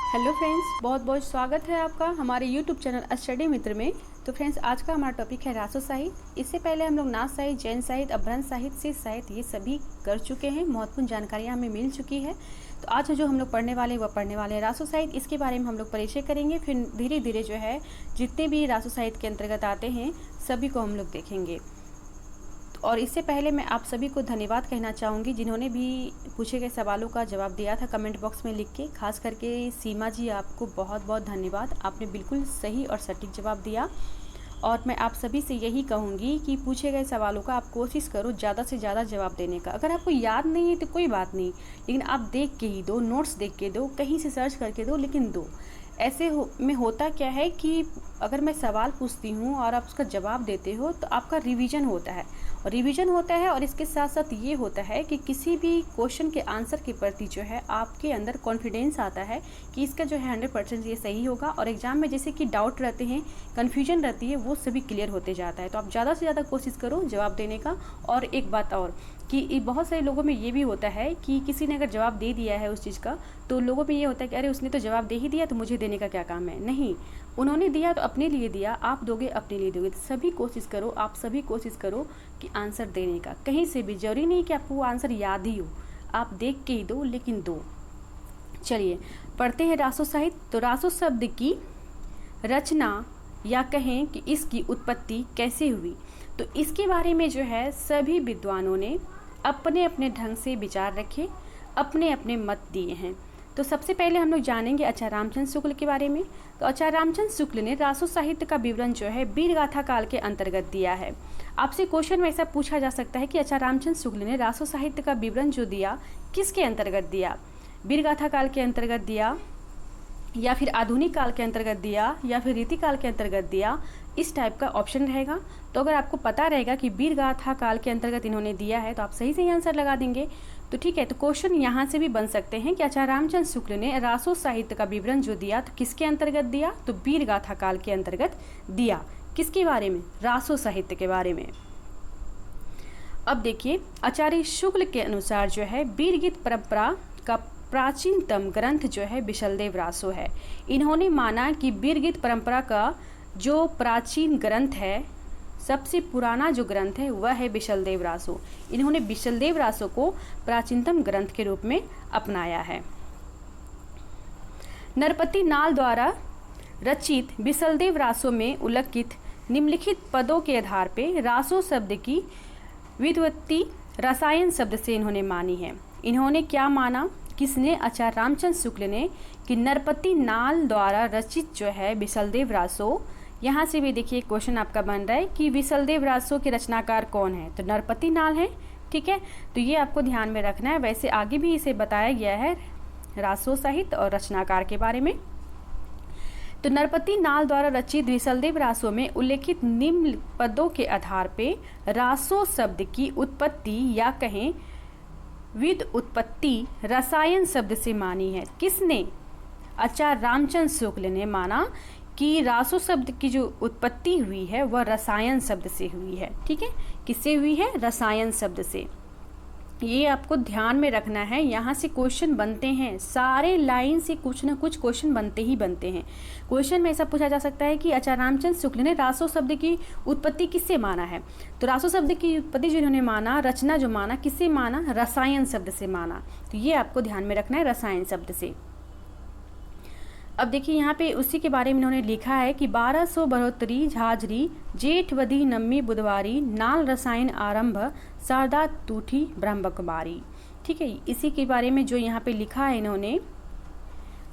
Hello friends, बहुत बहुत स्वागत है आपका हमारे यूट्यूब चैनल स्टडी मित्र में। तो फ्रेंड्स, आज का हमारा टॉपिक है रासो साहित्य। इससे पहले हम लोग नाथ साहित्य, जैन साहित्य, अपभ्रंश साहित्य, शिष्य साहित्य ये सभी कर चुके हैं। महत्वपूर्ण जानकारियाँ हमें मिल चुकी है। तो आज जो हम लोग पढ़ने वाले हैं वह पढ़ने वाले हैं रासो साहित्य। इसके बारे में हम लोग परिचय करेंगे, फिर धीरे धीरे जो है जितने भी रासो साहित्य के अंतर्गत आते हैं सभी को हम लोग देखेंगे। और इससे पहले मैं आप सभी को धन्यवाद कहना चाहूँगी जिन्होंने भी पूछे गए सवालों का जवाब दिया था कमेंट बॉक्स में लिख के। खास करके सीमा जी, आपको बहुत बहुत धन्यवाद। आपने बिल्कुल सही और सटीक जवाब दिया। और मैं आप सभी से यही कहूँगी कि पूछे गए सवालों का आप कोशिश करो ज़्यादा से ज़्यादा जवाब देने का। अगर आपको याद नहीं है तो कोई बात नहीं, लेकिन आप देख के ही दो, नोट्स देख के दो, कहीं से सर्च करके दो, लेकिन दो। ऐसे में होता क्या है कि अगर मैं सवाल पूछती हूँ और आप उसका जवाब देते हो तो आपका रिवीजन होता है, और इसके साथ साथ ये होता है कि किसी भी क्वेश्चन के आंसर के प्रति जो है आपके अंदर कॉन्फिडेंस आता है कि इसका जो है 100% ये सही होगा। और एग्जाम में जैसे कि डाउट रहते हैं, कन्फ्यूजन रहती है, वो सभी क्लियर होते जाता है। तो आप ज़्यादा से ज़्यादा कोशिश करो जवाब देने का। और एक बात और कि बहुत सारे लोगों में ये भी होता है कि किसी ने अगर जवाब दे दिया है उस चीज़ का, तो लोगों में ये होता है कि अरे उसने तो जवाब दे ही दिया तो मुझे देने का क्या काम है। नहीं, उन्होंने दिया तो अपने लिए दिया, आप दोगे अपने लिए दोगे। तो सभी कोशिश करो, आप सभी कोशिश करो कि आंसर देने का। कहीं से भी जरूरी नहीं कि आपको वो आंसर याद ही हो, आप देख के ही दो, लेकिन दो। चलिए पढ़ते हैं रासो साहित्य। तो रासो शब्द की रचना या कहें कि इसकी उत्पत्ति कैसे हुई, तो इसके बारे में जो है सभी विद्वानों ने अपने अपने ढंग से विचार रखे, अपने अपने मत दिए हैं। तो सबसे पहले हम लोग जानेंगे आचार्य रामचंद्र शुक्ल के बारे में। तो आचार्य रामचंद्र शुक्ल ने रासो साहित्य का विवरण जो है वीर गाथा काल के अंतर्गत दिया है। आपसे क्वेश्चन में ऐसा पूछा जा सकता है कि आचार्य रामचंद्र शुक्ल ने रासो साहित्य का विवरण जो दिया किसके अंतर्गत दिया, वीर गाथा काल के अंतर्गत दिया, या फिर आधुनिक काल के अंतर्गत दिया, या फिर रीति काल के अंतर्गत दिया। इस टाइप का ऑप्शन रहेगा। तो अगर आपको पता रहेगा कि वीर गाथा काल के अंतर्गत इन्होंने दिया है तो आप सही से आंसर लगा देंगे। तो ठीक है, तो क्वेश्चन यहाँ से भी बन सकते हैं कि आचार्य रामचंद्र शुक्ल ने रासो साहित्य का विवरण जो दिया तो किसके अंतर्गत दिया, तो वीर गाथा काल के अंतर्गत दिया। किसके बारे में, रासो साहित्य के बारे में। अब देखिए, आचार्य शुक्ल के अनुसार जो है वीर गीत परंपरा का प्राचीनतम ग्रंथ जो है विशलदेव रासो है। इन्होंने माना कि वीर गीत परंपरा का जो प्राचीन ग्रंथ है, सबसे पुराना जो ग्रंथ है वह है विशलदेव रासो। इन्होंने विशलदेव रासो को प्राचीनतम ग्रंथ के रूप में अपनाया है। नरपति नाल द्वारा रचित विशलदेव रासो में उल्लिखित निम्नलिखित पदों के आधार पर रासो शब्द की व्युत्पत्ति रसायन शब्द से इन्होंने मानी है। इन्होंने क्या माना, किसने, आचार्य रामचंद्र शुक्ल ने, कि नरपति नाल द्वारा रचित जो है विशलदेव रासो। यहाँ से भी देखिए क्वेश्चन आपका बन रहा है कि विशलदेव रासो के रचनाकार कौन है, तो नरपति नाल है। ठीक है, तो ये आपको ध्यान में रखना है। वैसे आगे भी इसे बताया गया है रासो साहित्य और रचनाकार के बारे में। तो नरपति नाल द्वारा रचित विशलदेव रासो में उल्लेखित निम्न पदों के आधार पर रासो शब्द की उत्पत्ति या कहें व्युत्पत्ति रसायन शब्द से मानी है। किसने, आचार्य रामचंद्र शुक्ल ने माना कि रासो शब्द की जो उत्पत्ति हुई है वह रसायन शब्द से हुई है। ठीक है, किससे हुई है, रसायन शब्द से। ये आपको ध्यान में रखना है। यहाँ से क्वेश्चन बनते हैं, सारे लाइन से कुछ ना कुछ क्वेश्चन बनते ही बनते हैं। क्वेश्चन में ऐसा पूछा जा सकता है कि आचार्य रामचंद्र शुक्ल ने रासो शब्द की उत्पत्ति किससे माना है, तो रासो शब्द की उत्पत्ति जो इन्होंने माना, रचना जो माना, किससे माना, रसायन शब्द से माना। तो ये आपको ध्यान में रखना है, रसायन शब्द से। अब देखिए यहाँ पे उसी के बारे में इन्होंने लिखा है कि 1200 बढ़ोतरी झाझरी जेठ वधी नम्मी बुधवारी नाल रसायन आरंभ शारदा तूठी ब्रह्म कुमारी। ठीक है, इसी के बारे में जो यहाँ पे लिखा है इन्होंने,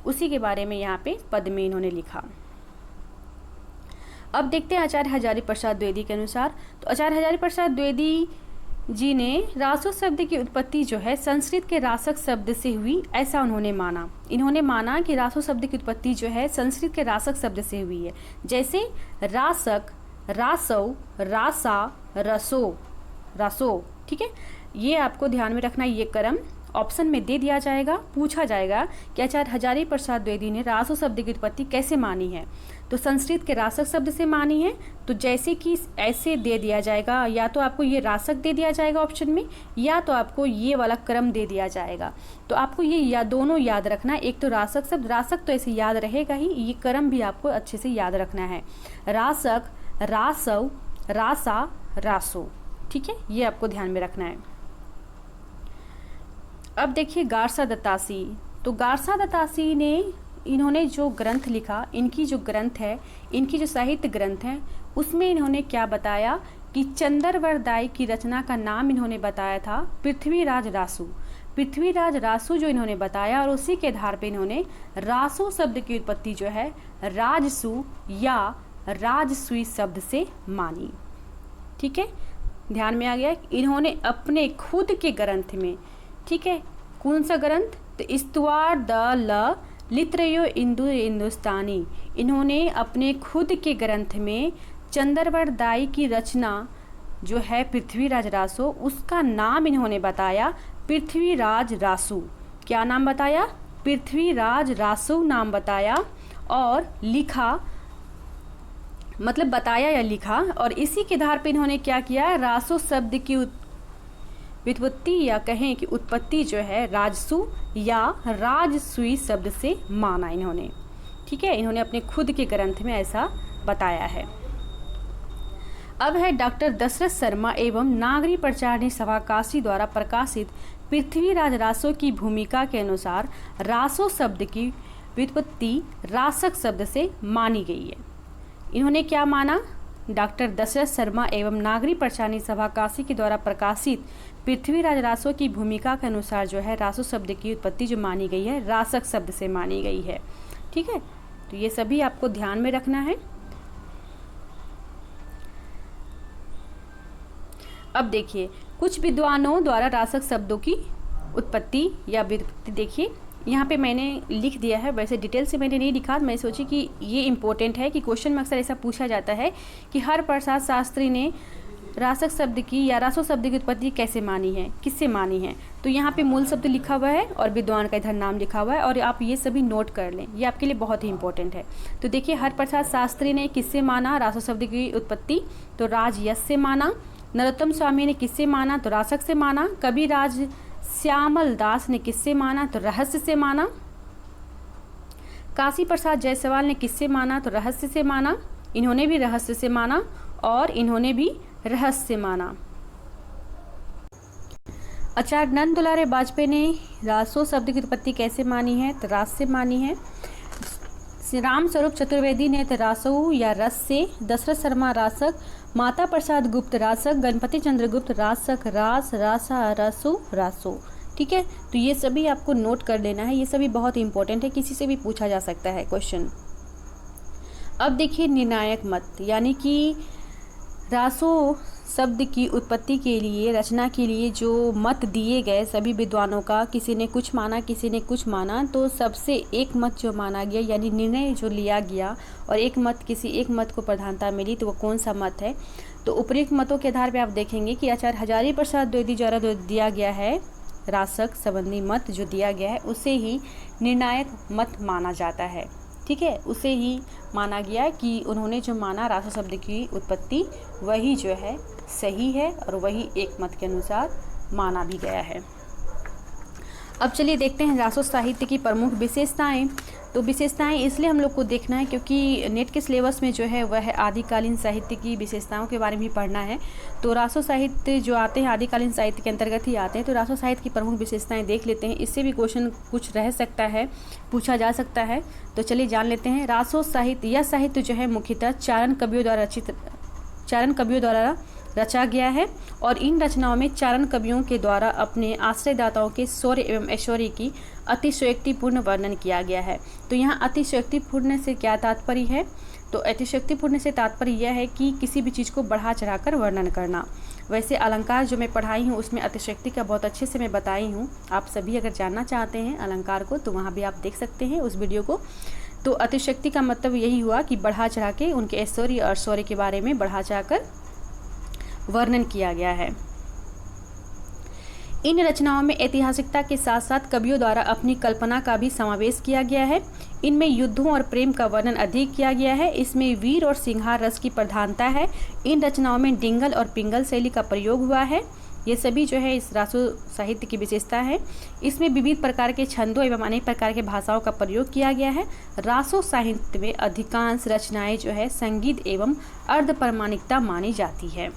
उसी के बारे में यहाँ पे पद में इन्होंने लिखा। अब देखते हैं आचार्य हजारी प्रसाद द्विवेदी के अनुसार। तो आचार्य हजारी प्रसाद द्विवेदी जी ने रासो शब्द की उत्पत्ति जो है संस्कृत के रासक शब्द से हुई, ऐसा उन्होंने माना। इन्होंने माना कि रासो शब्द की उत्पत्ति जो है संस्कृत के रासक शब्द से हुई है, जैसे रासक, रासव, रासा, रसो, रसो। ठीक है, ये आपको ध्यान में रखना ये क्रम। ऑप्शन में दे दिया जाएगा, पूछा जाएगा कि आचार्य हजारी प्रसाद द्विवेदी ने रासो शब्द की उत्पत्ति कैसे मानी है, तो संस्कृत के रासक शब्द से मानी है। तो जैसे कि ऐसे दे दिया जाएगा, या तो आपको ये रासक दे दिया जाएगा ऑप्शन में, या तो आपको ये वाला क्रम दे दिया जाएगा। तो आपको ये या दोनों याद रखना है। एक तो रासक शब्द, रासक तो ऐसे याद रहेगा ही, ये क्रम भी आपको अच्छे से याद रखना है। रासक, रासव, रासा, रासो, ठीक है, ये आपको ध्यान में रखना है। अब देखिए गारसा दत्तासी। तो गारसा दत्तासी ने इन्होंने जो ग्रंथ लिखा, इनकी जो ग्रंथ है, इनकी जो साहित्य ग्रंथ है, उसमें इन्होंने क्या बताया कि चंद्रवरदाई की रचना का नाम इन्होंने बताया था पृथ्वीराज रासु। पृथ्वीराज रासु जो इन्होंने बताया, और उसी के आधार पे इन्होंने रासु शब्द की उत्पत्ति जो है राजसु या राजसुई शब्द से मानी। ठीक है, ध्यान में आ गया। इन्होंने अपने खुद के ग्रंथ में, ठीक है, कौन सा ग्रंथ, तो स्तुवार द ल लित्रयो इंदु हिंदुस्तानी, इन्होंने अपने खुद के ग्रंथ में चंद्रवरदाई की रचना जो है पृथ्वीराज रासो, उसका नाम इन्होंने बताया पृथ्वीराज रासु। क्या नाम बताया, पृथ्वीराज रासु नाम बताया, और लिखा, मतलब बताया या लिखा, और इसी के आधार पर इन्होंने क्या किया, रासो शब्द की व्युत्पत्ति या कहें कि उत्पत्ति जो है राजसु या राजसुई शब्द से माना इन्होंने। ठीक है, इन्होंने अपने खुद के ग्रंथ में ऐसा बताया है। अब है डॉक्टर दशरथ शर्मा एवं नागरी प्रचारणी सभा काशी द्वारा प्रकाशित पृथ्वीराज रासो की भूमिका के अनुसार रासो शब्द की व्युत्पत्ति रासक शब्द से मानी गई है। इन्होंने क्या माना, डॉक्टर दशरथ शर्मा एवं नागरी प्रचारणी सभा काशी के द्वारा प्रकाशित पृथ्वीराज रासो की भूमिका के अनुसार जो है रासो शब्द की उत्पत्ति जो मानी गई है रासक शब्द से मानी गई है। ठीक है, तो ये सभी आपको ध्यान में रखना है। अब देखिए कुछ विद्वानों द्वारा रासक शब्दों की उत्पत्ति या व्युत्पत्ति, देखिए यहाँ पे मैंने लिख दिया है, वैसे डिटेल से मैंने नहीं लिखा, मैं सोची कि ये इम्पोर्टेंट है कि क्वेश्चन में अक्सर ऐसा पूछा जाता है कि हर प्रसाद शास्त्री ने रासक शब्द की या रासो शब्द की उत्पत्ति कैसे मानी है, किससे मानी है। तो यहाँ पे मूल शब्द लिखा हुआ है और विद्वान का इधर नाम लिखा हुआ है, और आप ये सभी नोट कर लें, ये आपके लिए बहुत ही इंपॉर्टेंट है। तो देखिए हर प्रसाद शास्त्री ने किससे माना रासो शब्द की उत्पत्ति, तो राजयश से माना। नरोत्तम स्वामी ने किससे माना, तो रासक से माना। कविराज श्यामल दास ने किससे माना, तो रहस्य से माना। काशी प्रसाद जायसवाल ने किससे माना, तो रहस्य से माना। इन्होंने भी रहस्य से माना और इन्होंने भी रहस्य से माना। आचार्य नंद दुलारे वाजपेयी ने रासो शब्द की उत्पत्ति कैसे मानी है, तो रास से मानी है। राम स्वरूप चतुर्वेदी ने तो रासो या रस से। दशरथ शर्मा रासक। माता प्रसाद गुप्त रासक। गणपति चंद्र गुप्त रासक, रास, रासा, रसो, रासो। ठीक है, तो ये सभी आपको नोट कर लेना है, ये सभी बहुत इंपॉर्टेंट है, किसी से भी पूछा जा सकता है क्वेश्चन। अब देखिए निर्णायक मत, यानी कि रासो शब्द की उत्पत्ति के लिए, रचना के लिए जो मत दिए गए सभी विद्वानों का, किसी ने कुछ माना, किसी ने कुछ माना, तो सबसे एक मत जो माना गया, यानी निर्णय जो लिया गया और एक मत, किसी एक मत को प्रधानता मिली, तो वो कौन सा मत है। तो उपयुक्त मतों के आधार पर आप देखेंगे कि आचार्य हजारी प्रसाद द्विवेदी द्वारा जो दिया गया है रासक संबंधी मत जो दिया गया है, उसे ही निर्णायक मत माना जाता है। ठीक है, उसे ही माना गया कि उन्होंने जो माना रासो शब्द की उत्पत्ति, वही जो है सही है और वही एक मत के अनुसार माना भी गया है। अब चलिए देखते हैं रासो साहित्य की प्रमुख विशेषताएं। तो विशेषताएं इसलिए हम लोग को देखना है क्योंकि नेट के सिलेबस में जो है वह आदिकालीन साहित्य की विशेषताओं के बारे में भी पढ़ना है। तो रासो साहित्य जो आते हैं आदिकालीन साहित्य के अंतर्गत ही आते हैं। तो रासो साहित्य की प्रमुख विशेषताएं देख लेते हैं, इससे भी क्वेश्चन कुछ रह सकता है, पूछा जा सकता है। तो चलिए जान लेते हैं। रासो साहित्य, यह साहित्य जो है मुख्यतः चारण कवियों द्वारा रचा गया है, और इन रचनाओं में चारण कवियों के द्वारा अपने आश्रयदाताओं के शौर्य एवं ऐश्वर्य की अतिशयोक्तिपूर्ण वर्णन किया गया है। तो यहाँ अतिशयोक्तिपूर्ण से क्या तात्पर्य है, तो अतिशयोक्तिपूर्ण से तात्पर्य यह है कि किसी भी चीज़ को बढ़ा चढ़ाकर वर्णन करना। वैसे अलंकार जो मैं पढ़ाई हूँ उसमें अतिशयोक्ति का बहुत अच्छे से मैं बताई हूँ, आप सभी अगर जानना चाहते हैं अलंकार को तो वहाँ भी आप देख सकते हैं उस वीडियो को। तो अतिशयोक्ति का मतलब यही हुआ कि बढ़ा चढ़ा के उनके ऐश्वर्य और शौर्य के बारे में बढ़ा चढ़ाकर वर्णन किया गया है। इन रचनाओं में ऐतिहासिकता के साथ साथ कवियों द्वारा अपनी कल्पना का भी समावेश किया गया है। इनमें युद्धों और प्रेम का वर्णन अधिक किया गया है। इसमें वीर और सिंहार रस की प्रधानता है। इन रचनाओं में डिंगल और पिंगल शैली का प्रयोग हुआ है। ये सभी जो है इस रासो साहित्य की विशेषता है। इसमें विविध प्रकार के छंदों एवं अनेक प्रकार के भाषाओं का प्रयोग किया गया है। रासो साहित्य में अधिकांश रचनाएं जो है संगीत एवं अर्ध प्रमाणिकता मानी जाती है।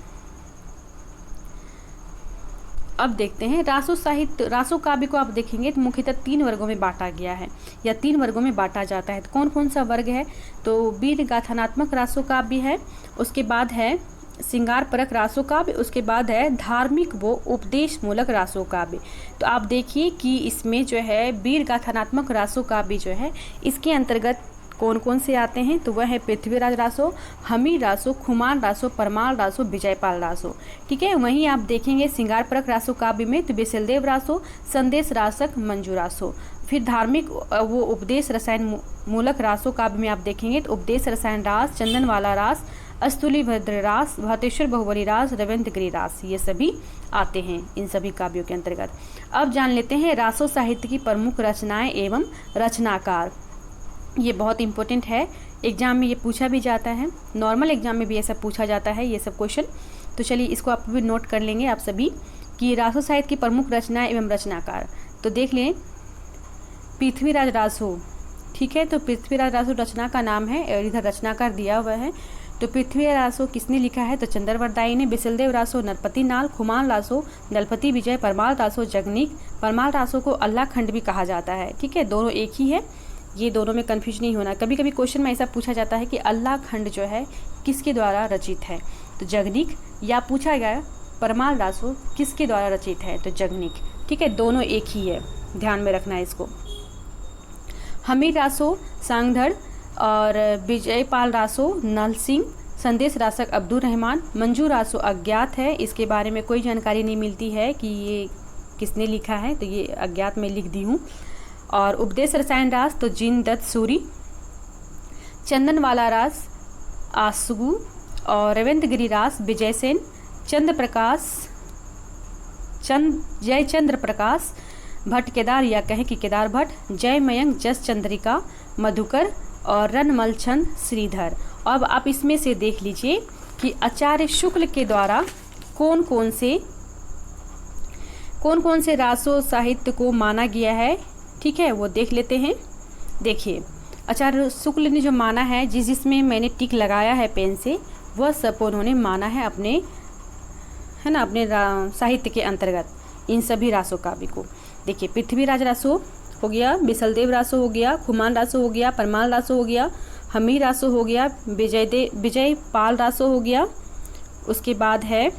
अब देखते हैं रासो साहित्य, रासो काव्य को आप देखेंगे तो मुख्यतः 3 वर्गों में बांटा गया है या 3 वर्गों में बांटा जाता है। तो कौन कौन सा वर्ग है? तो वीर गाथानात्मक रासो काव्य है, उसके बाद है श्रृंगार परक रासो काव्य, उसके बाद है धार्मिक व उपदेश मूलक रासो काव्य। तो आप देखिए कि इसमें जो है वीर गाथानात्मक रासो काव्य जो है इसके अंतर्गत कौन कौन से आते हैं? तो वह है पृथ्वीराज रासो, हमीर रासो, खुमान रासो, परमाल रासो, विजयपाल रासो। ठीक है, वहीं आप देखेंगे श्रृंगार परक रासो काव्य में तो बिसलदेव रासो, संदेश रासक, मंजू रासो। फिर धार्मिक वो उपदेश रसायन मूलक रासो काव्य में आप देखेंगे तो उपदेश रसायन रास, चंदन वाला रास, अस्तुली भद्र रास, भातेश्वर बहुबली रास, रविंद्र गिरी रास, ये सभी आते हैं इन सभी काव्यों के अंतर्गत। अब जान लेते हैं रासो साहित्य की प्रमुख रचनाएं एवं रचनाकार। ये बहुत इंपॉर्टेंट है, एग्जाम में ये पूछा भी जाता है, नॉर्मल एग्जाम में भी ये सब पूछा जाता है ये सब क्वेश्चन। तो चलिए इसको आप भी नोट कर लेंगे आप सभी कि रासो साहित्य की प्रमुख रचनाएं एवं रचनाकार। तो देख लें पृथ्वीराज रासो। ठीक है, तो पृथ्वीराज रासो रचना का नाम है और इधर रचनाकार दिया हुआ है। तो पृथ्वीराज रासो किसने लिखा है? तो चंद्रवरदाई ने। बिसलदेव रासो नरपति नाल, खुमान रासो दलपति विजय, परमाल रासो जगनीक। परमाल रासो को अल्लाह खंड भी कहा जाता है। ठीक है, दोनों एक ही है, ये दोनों में कन्फ्यूज नहीं होना। कभी कभी क्वेश्चन में ऐसा पूछा जाता है कि अल्लाह खंड जो है किसके द्वारा रचित है? तो जगनीक, या पूछा गया परमाल रासो किसके द्वारा रचित है? तो जगनीक। ठीक है, दोनों एक ही है, ध्यान में रखना है इसको। हमीर रासो सांगधड़ और विजयपाल रासो नल सिंह, संदेश रासक अब्दुल रहमान, मंजू रासो अज्ञात है, इसके बारे में कोई जानकारी नहीं मिलती है कि ये किसने लिखा है, तो ये अज्ञात में लिख दी हूँ। और उपदेश रसायन रास तो जिन दत्त सूरी, चंदन वाला रास आसगू और रविंद्र गिरी रास विजय सेन, जयचंद्र प्रकाश भट्ट केदार या कहें कि केदार भट्ट, जय मयंक जस चंद्रिका मधुकर और रनमल चंद श्रीधर। अब आप इसमें से देख लीजिए कि आचार्य शुक्ल के द्वारा कौन कौन से रासो साहित्य को माना गया है। ठीक है, वो देख लेते हैं। देखिए आचार्य शुक्ल ने जो माना है, जिसमें मैंने टिक लगाया है पेन से, वह सब उन्होंने माना है अपने, है ना, अपने साहित्य के अंतर्गत इन सभी रासो काव्य को। देखिए पृथ्वीराज रासो हो गया, बिसलदेव रासो हो गया, खुमान रासो हो गया, परमाल रासो हो गया, हमीर रासो हो गया, विजयपाल रासो हो गया, उसके बाद है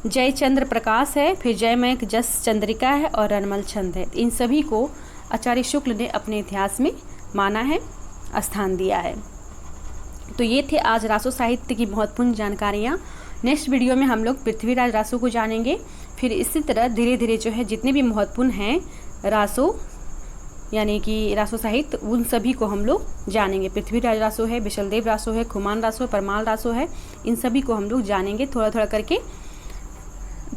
जयचंद्र प्रकाश है, फिर जयमयंक जस चंद्रिका है और रनमल छंद है। इन सभी को आचार्य शुक्ल ने अपने इतिहास में माना है, स्थान दिया है। तो ये थे आज रासो साहित्य की महत्वपूर्ण जानकारियाँ। नेक्स्ट वीडियो में हम लोग पृथ्वीराज रासो को जानेंगे। फिर इसी तरह धीरे धीरे जो है जितने भी महत्वपूर्ण हैं रासो यानी कि रासो साहित्य, उन सभी को हम लोग जानेंगे। पृथ्वीराज रासो है, बिसलदेव रासो है, खुमान रासो, परमाल रासो है, इन सभी को हम लोग जानेंगे थोड़ा थोड़ा करके।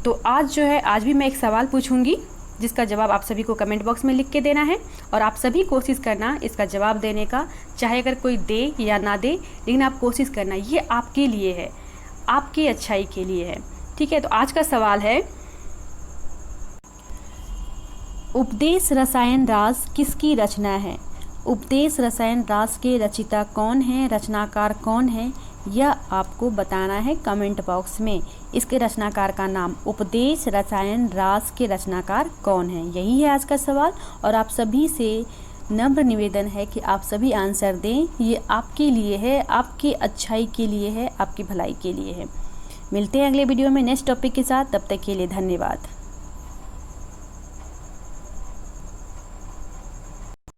तो आज जो है, आज भी मैं एक सवाल पूछूंगी जिसका जवाब आप सभी को कमेंट बॉक्स में लिख के देना है और आप सभी कोशिश करना इसका जवाब देने का, चाहे अगर कोई दे या ना दे, लेकिन आप कोशिश करना, ये आपके लिए है, आपकी अच्छाई के लिए है। ठीक है, तो आज का सवाल है उपदेश रसायन रास किसकी रचना है? उपदेश रसायन रास के रचिता कौन है, रचनाकार कौन है, यह आपको बताना है कमेंट बॉक्स में। इसके रचनाकार का नाम, उपदेश रसायन रास के रचनाकार कौन है, यही है आज का सवाल। और आप सभी से नम्र निवेदन है कि आप सभी आंसर दें, ये आपके लिए है, आपकी अच्छाई के लिए है, आपकी भलाई के लिए है। मिलते हैं अगले वीडियो में नेक्स्ट टॉपिक के साथ, तब तक के लिए धन्यवाद।